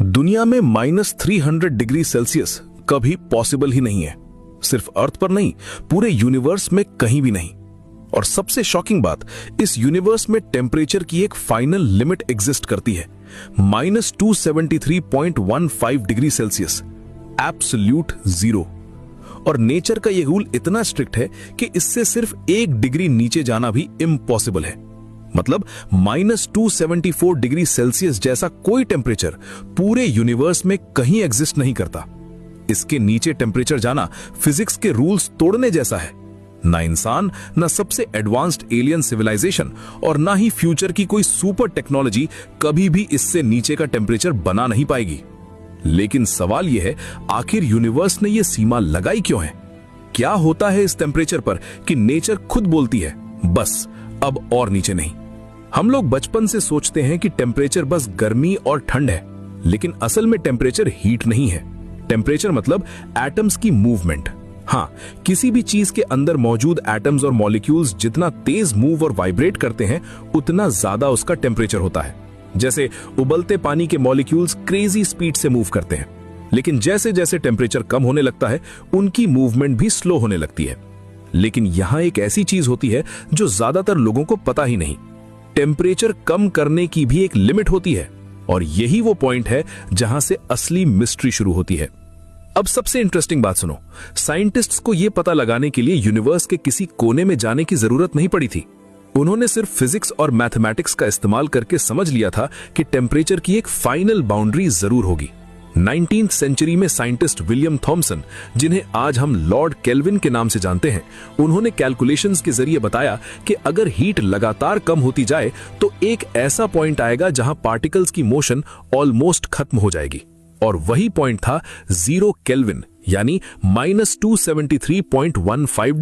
दुनिया में -300 degree Celsius कभी पॉसिबल ही नहीं है। सिर्फ अर्थ पर नहीं, पूरे यूनिवर्स में कहीं भी नहीं। और सबसे शॉकिंग बात, इस यूनिवर्स में टेम्परेचर की एक फाइनल लिमिट एग्जिस्ट करती है, -273.15 डिग्री सेल्सियस, एब्सोल्यूट जीरो। और नेचर का यह रूल इतना स्ट्रिक्ट है कि इससे सिर्फ 1 डिग्री नीचे जाना भी इम्पॉसिबल है। मतलब -274 डिग्री सेल्सियस जैसा कोई टेम्परेचर पूरे यूनिवर्स में कहीं एग्जिस्ट नहीं करता। इसके नीचे टेम्परेचर जाना फिजिक्स के रूल्स तोड़ने जैसा है। ना इंसान, ना सबसे एडवांस्ड एलियन सिविलाइजेशन और ना ही फ्यूचर की कोई सुपर टेक्नोलॉजी कभी भी इससे नीचे का टेम्परेचर बना नहीं पाएगी। लेकिन सवाल यह है, आखिर यूनिवर्स ने यह सीमा लगाई क्यों है? क्या होता है इस टेम्परेचर पर कि नेचर खुद बोलती है, बस अब और नीचे नहीं। हम लोग बचपन से सोचते हैं कि टेम्परेचर बस गर्मी और ठंड है, लेकिन असल में टेम्परेचर हीट नहीं है। टेम्परेचर मतलब एटम्स की मूवमेंट। हाँ, किसी भी चीज के अंदर मौजूद एटम्स और मॉलिक्यूल्स जितना तेज मूव और वाइब्रेट करते हैं, उतना ज्यादा उसका टेम्परेचर होता है। जैसे उबलते पानी के मॉलिक्यूल्स क्रेजी स्पीड से मूव करते हैं, लेकिन जैसे जैसे टेम्परेचर कम होने लगता है, उनकी मूवमेंट भी स्लो होने लगती है। लेकिन यहां एक ऐसी चीज होती है जो ज्यादातर लोगों को पता ही नहीं। टेम्परेचर कम करने की भी एक लिमिट होती है, और यही वो पॉइंट है जहां से असली मिस्ट्री शुरू होती है। अब सबसे इंटरेस्टिंग बात सुनो, साइंटिस्ट्स को यह पता लगाने के लिए यूनिवर्स के किसी कोने में जाने की जरूरत नहीं पड़ी थी। उन्होंने सिर्फ फिजिक्स और मैथमेटिक्स का इस्तेमाल करके समझ लिया था कि टेम्परेचर की एक फाइनल बाउंड्री जरूर होगी। 19th सेंचुरी में साइंटिस्ट विलियम थॉमसन, जिन्हें आज हम लॉर्ड केल्विन के नाम से जानते हैं, उन्होंने कैलकुलेशंस के जरिए बताया कि अगर हीट लगातार कम होती जाए तो एक ऐसा पॉइंट आएगा जहां पार्टिकल्स की मोशन ऑलमोस्ट खत्म हो जाएगी। और वही पॉइंट था 0 केल्विन, यानी -273.15